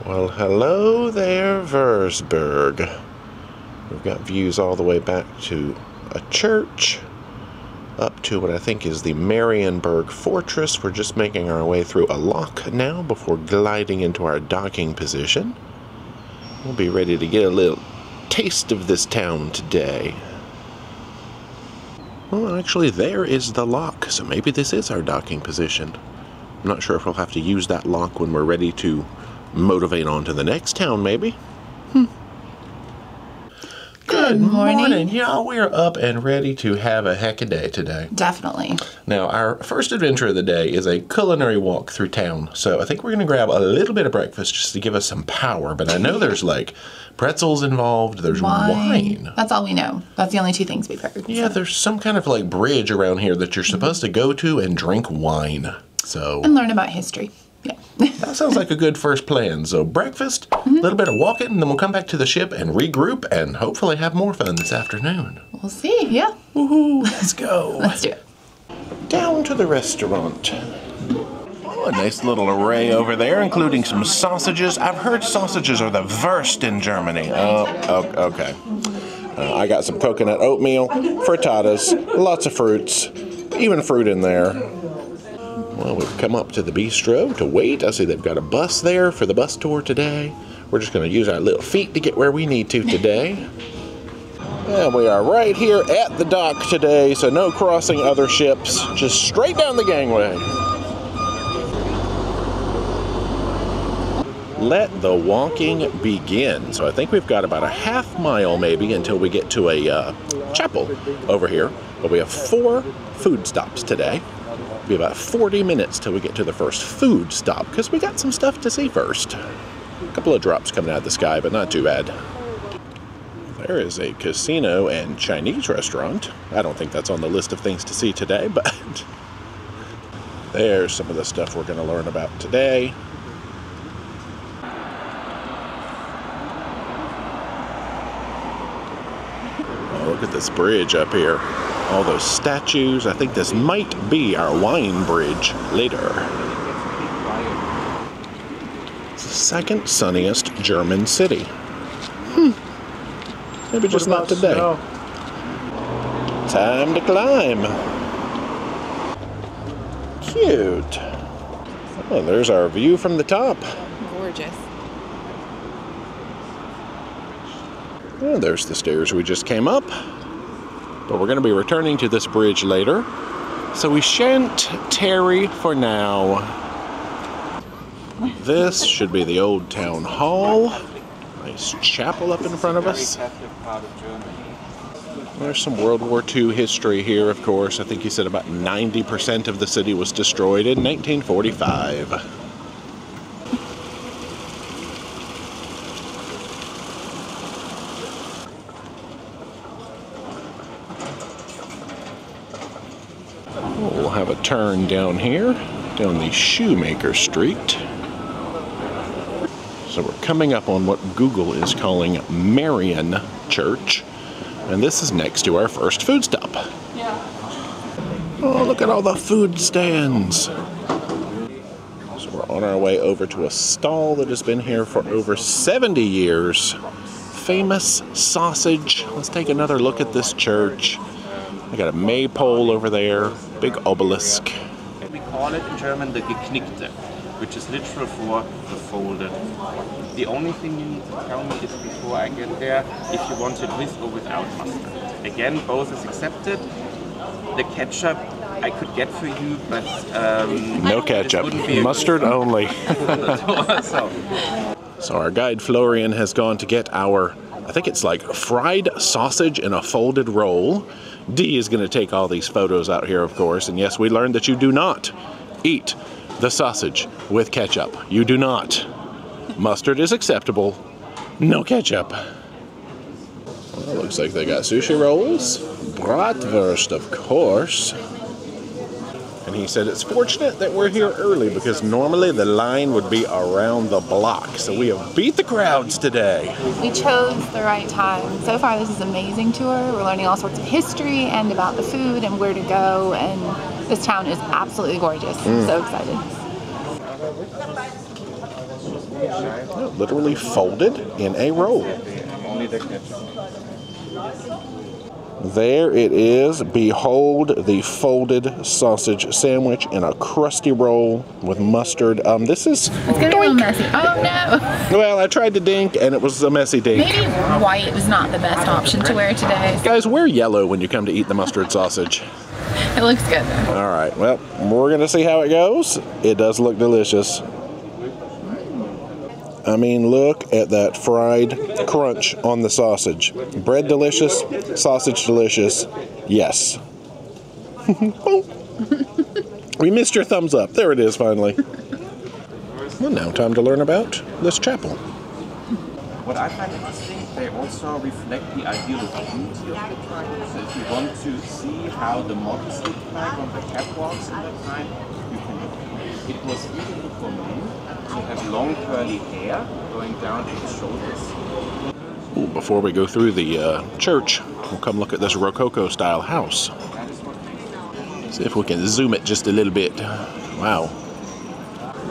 Well, hello there, Würzburg. We've got views all the way back to a church, up to what I think is the Marienburg Fortress. We're just making our way through a lock now before gliding into our docking position. We'll be ready to get a little taste of this town today. Well, actually, there is the lock, so maybe this is our docking position. I'm not sure if we'll have to use that lock when we're ready to motivate on to the next town, maybe. Good morning. Y'all, we're up and ready to have a heck of a day today. Definitely. Now, our first adventure of the day is a culinary walk through town. So I think we're going to grab a little bit of breakfast just to give us some power. But I know there's like pretzels involved. There's wine. That's all we know. That's the only two things we've heard. Yeah, so there's some kind of like bridge around here that you're supposed to go to and drink wine. And learn about history. Yeah. That sounds like a good first plan. So breakfast, a little bit of walking, and then we'll come back to the ship and regroup and hopefully have more fun this afternoon. We'll see, yeah. Woohoo, let's go. Let's do it. Down to the restaurant. Oh, a nice little array over there, including some sausages. I've heard sausages are the worst in Germany. Okay. I got some coconut oatmeal, frittatas, lots of fruits, even fruit in there. Well, we've come up to the bistro to wait. I see they've got a bus there for the bus tour today. We're just going to use our little feet to get where we need to today. And we are right here at the dock today, so no crossing other ships, just straight down the gangway. Let the walking begin. So I think we've got about a half mile maybe until we get to a chapel over here. But we have 4 food stops today. It'll be about 40 minutes till we get to the first food stop because we got some stuff to see first. A couple of drops coming out of the sky, but not too bad. There is a casino and Chinese restaurant. I don't think that's on the list of things to see today, but there's some of the stuff we're going to learn about today. Oh, look at this bridge up here. All those statues. I think this might be our wine bridge later. It's the second sunniest German city. Maybe just not today. Time to climb. Cute. Oh, there's our view from the top. Gorgeous. Oh, there's the stairs we just came up. But we're going to be returning to this bridge later, so we shan't tarry for now. This should be the old town hall. Nice chapel up in front of us. There's some World War II history here, of course. I think he said about 90% of the city was destroyed in 1945. We'll have a turn down here, down the Shoemaker Street. So we're coming up on what Google is calling Marian Church, and this is next to our first food stop. Yeah. Oh, look at all the food stands. So we're on our way over to a stall that has been here for over 70 years. Famous sausage. Let's take another look at this church. I got a maypole over there, big obelisk. We call it in German the Geknickte, which is literal for the folded. The only thing you need to tell me is before I get there if you want it with or without mustard. Again, both is accepted. The ketchup I could get for you, but no ketchup, mustard only. So our guide Florian has gone to get our, I think it's like fried sausage in a folded roll. Dee is going to take all these photos out here, of course, and yes, we learned that you do not eat the sausage with ketchup. You do not. Mustard is acceptable. No ketchup. Well, looks like they got sushi rolls. Bratwurst, of course. And he said it's fortunate that we're here early because normally the line would be around the block. So we have beat the crowds today. We chose the right time. So far this is an amazing tour. We're learning all sorts of history and about the food and where to go, and this town is absolutely gorgeous. So excited. Literally folded in a roll. There it is. Behold the folded sausage sandwich in a crusty roll with mustard. This is... It's gonna be a little messy. Oh no! Well, I tried to dink and it was a messy dink. Maybe white was not the best option to wear today. Guys, wear yellow when you come to eat the mustard sausage. It looks good though. All right, well, we're gonna see how it goes. It does look delicious. I mean, look at that fried crunch on the sausage. Bread delicious, sausage delicious, yes. We missed your thumbs up. There it is, finally. Well, now time to learn about this chapel. What I find interesting, they also reflect the ideal of beauty of the time. So if you want to see how the models look like on the catwalks in that time, you can look. It was easy for men to have long curly hair going down to the shoulders. Ooh, before we go through the church, we'll come look at this Rococo style house. See if we can zoom it just a little bit. Wow.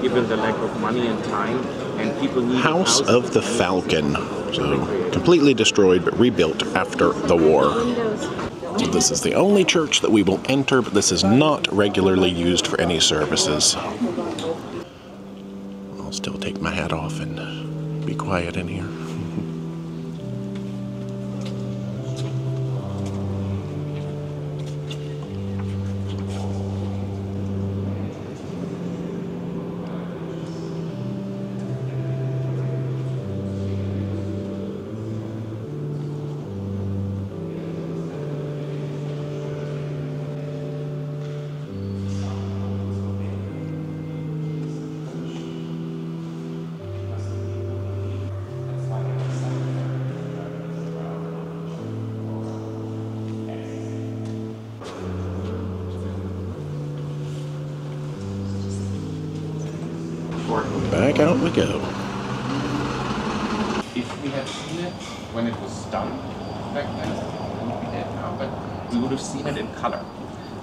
Given the lack of money and time, and people need House of the Falcon. So completely destroyed but rebuilt after the war. So this is the only church that we will enter, but this is not regularly used for any services. I'll still take my hat off and be quiet in here. Back out we go. If we had seen it when it was done back then, it would be dead now, but we would have seen it in color.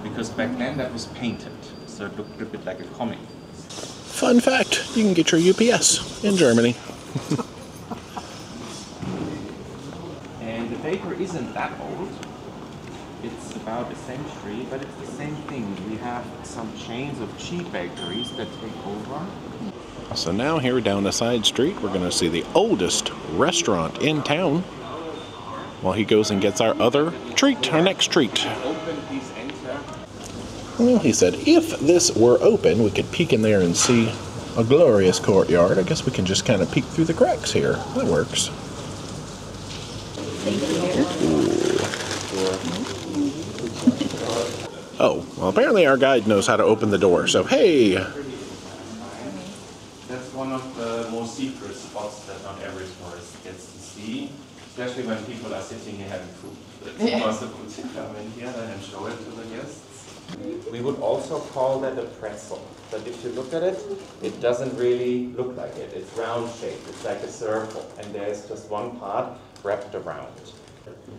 Because back then that was painted, so it looked a bit like a comic. Fun fact, you can get your UPS in Germany. And the baker isn't that old. It's about a century, but it's the same thing. We have some chains of cheap bakeries that take over. So now here down a side street, we're going to see the oldest restaurant in town while he goes and gets our other treat, our next treat. Well, he said if this were open, we could peek in there and see a glorious courtyard. I guess we can just kind of peek through the cracks here. That works. Thank you. Oh, well, apparently our guide knows how to open the door, so hey! That's one of the most secret spots that not every tourist gets to see, especially when people are sitting here having food. It's possible to come in here and show it to the guests. We would also call that a pretzel, but if you look at it, it doesn't really look like it. It's round shaped, it's like a circle, and there's just one part wrapped around.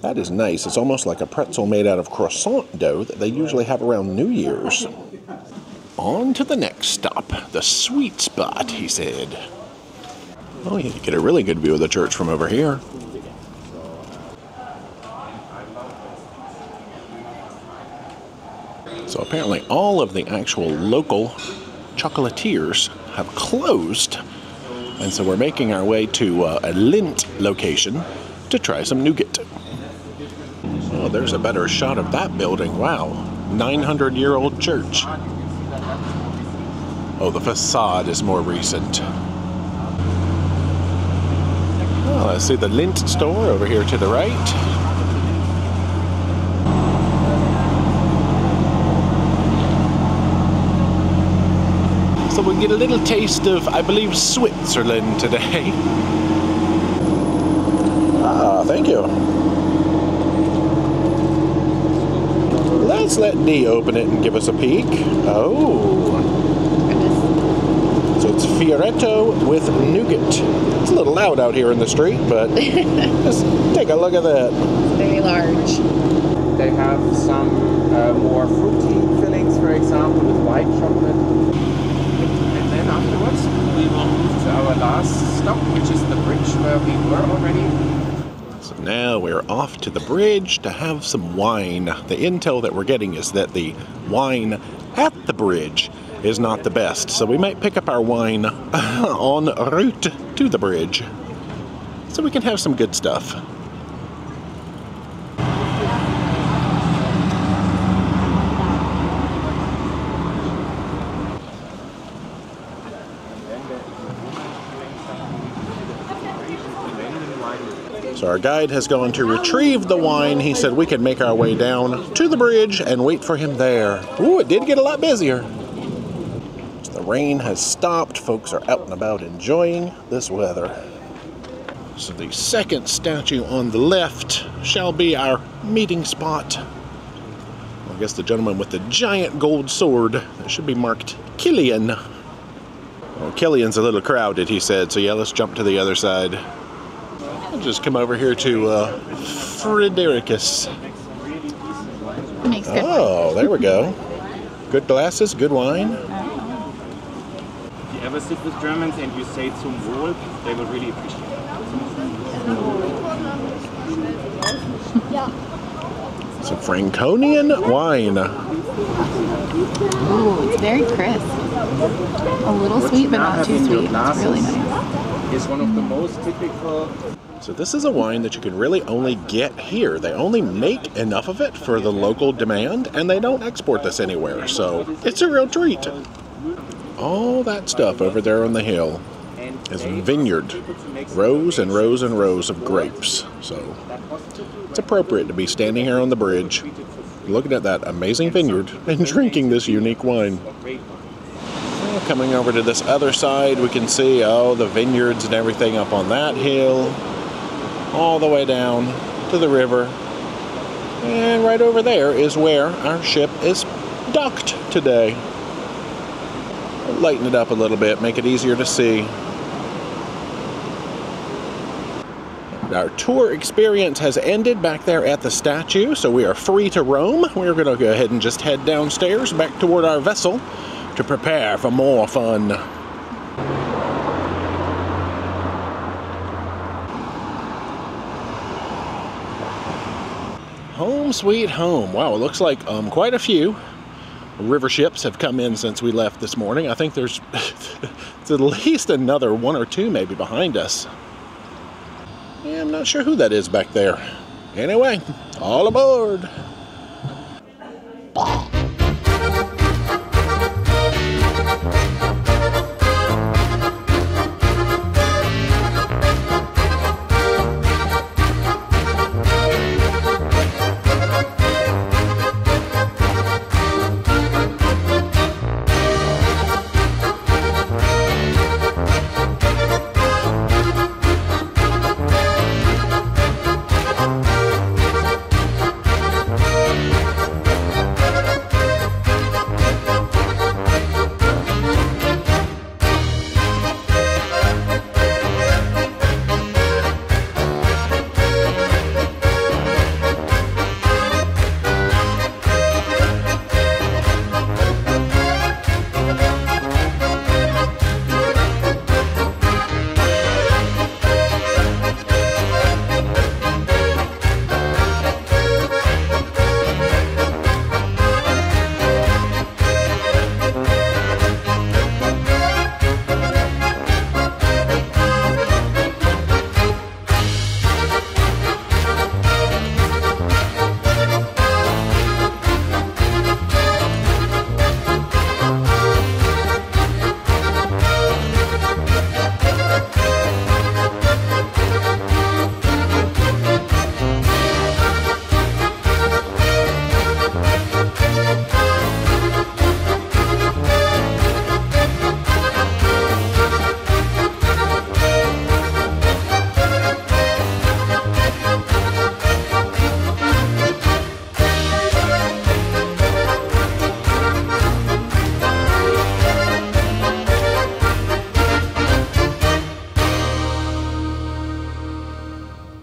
That is nice. It's almost like a pretzel made out of croissant dough that they usually have around New Year's. On to the next stop, the sweet spot, he said. Oh, you get a really good view of the church from over here. So apparently all of the actual local chocolatiers have closed. And so we're making our way to a Lindt location to try some nougat. Oh, there's a better shot of that building. Wow. 900-year-old church. Oh, the facade is more recent. Well, I see the Lindt store over here to the right. So we get a little taste of, I believe, Switzerland today. Ah, thank you. Let's let Dee open it and give us a peek. Oh. So it's Fioretto with nougat. It's a little loud out here in the street, but just take a look at that. It's very large. They have some more fruity fillings, for example, with white chocolate. And then afterwards, we will move to our last where we were already. So now we're off to the bridge to have some wine. The intel that we're getting is that the wine at the bridge is not the best, so we might pick up our wine en route to the bridge so we can have some good stuff. So our guide has gone to retrieve the wine. He said we could make our way down to the bridge and wait for him there. Ooh, it did get a lot busier. The rain has stopped. Folks are out and about enjoying this weather. So the second statue on the left shall be our meeting spot. I guess the gentleman with the giant gold sword that should be marked Killian. Well, Killian's a little crowded, he said, so yeah, let's jump to the other side. We'll just come over here to Fredericus. Makes good Oh, there we go. Good glasses, good wine. If you ever sit with Germans and you say zum Wohl, they will really appreciate it. Some Franconian wine. Ooh, it's very crisp. A little sweet, but not too sweet. It's really nice. It's one of the most typical. So this is a wine that you can really only get here. They only make enough of it for the local demand, and they don't export this anywhere, so it's a real treat. All that stuff over there on the hill is vineyard. Rows and rows and rows of grapes. So it's appropriate to be standing here on the bridge, looking at that amazing vineyard and drinking this unique wine. Well, coming over to this other side, we can see, the vineyards and everything up on that hill, all the way down to the river. And right over there is where our ship is docked today. Lighten it up a little bit, make it easier to see. Our tour experience has ended back there at the statue, so we are free to roam. We're going to go ahead and just head downstairs back toward our vessel to prepare for more fun. Home sweet home. Wow, it looks like quite a few river ships have come in since we left this morning. I think there's it's at least another one or two maybe behind us. Yeah, I'm not sure who that is back there. Anyway, all aboard!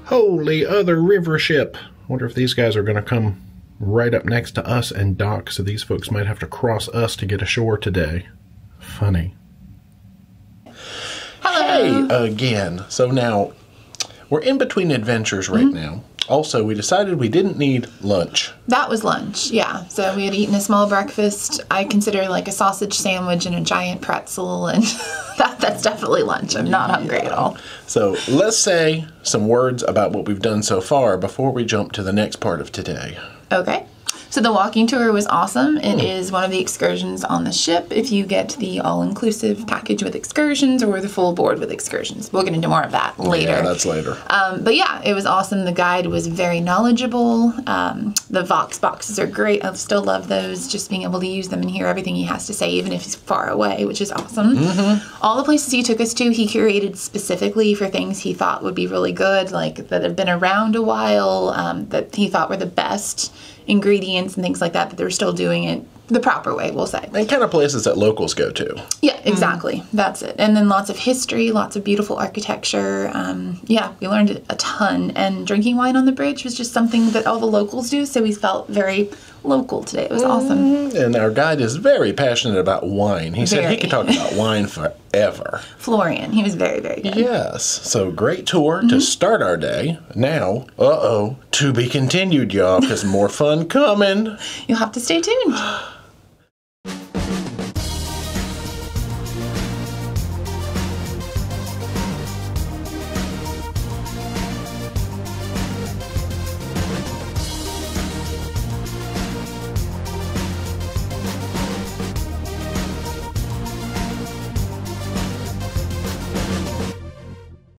Holy other river ship. Wonder if these guys are going to come right up next to us and dock, so these folks might have to cross us to get ashore today. Funny. Hello. Hey again. So now, We're in between adventures right now. Also, we decided we didn't need lunch. That was lunch, yeah. So we had eaten a small breakfast. I consider like a sausage sandwich and a giant pretzel, and that's definitely lunch. I'm not hungry at all. So let's say some words about what we've done so far before we jump to the next part of today. Okay. So the walking tour was awesome. It is one of the excursions on the ship if you get the all-inclusive package with excursions or the full board with excursions. We'll get into more of that later. Yeah, that's later. But yeah, it was awesome. The guide was very knowledgeable. The Vox boxes are great. I still love those, just being able to use them and hear everything he has to say, even if he's far away, which is awesome. All the places he took us to, he curated specifically for things he thought would be really good, like that have been around a while, that he thought were the best ingredients and things like that, but they're still doing it the proper way, we'll say. And kind of places that locals go to. Yeah, exactly. That's it. And then lots of history, lots of beautiful architecture. Yeah, we learned a ton. And drinking wine on the bridge was just something that all the locals do, so we felt very local today. It was awesome. And our guide is very passionate about wine. He said he could talk about wine forever. Florian, he was very, very good. Yes. So great tour to start our day. Now, to be continued, y'all, because more fun coming. You'll have to stay tuned.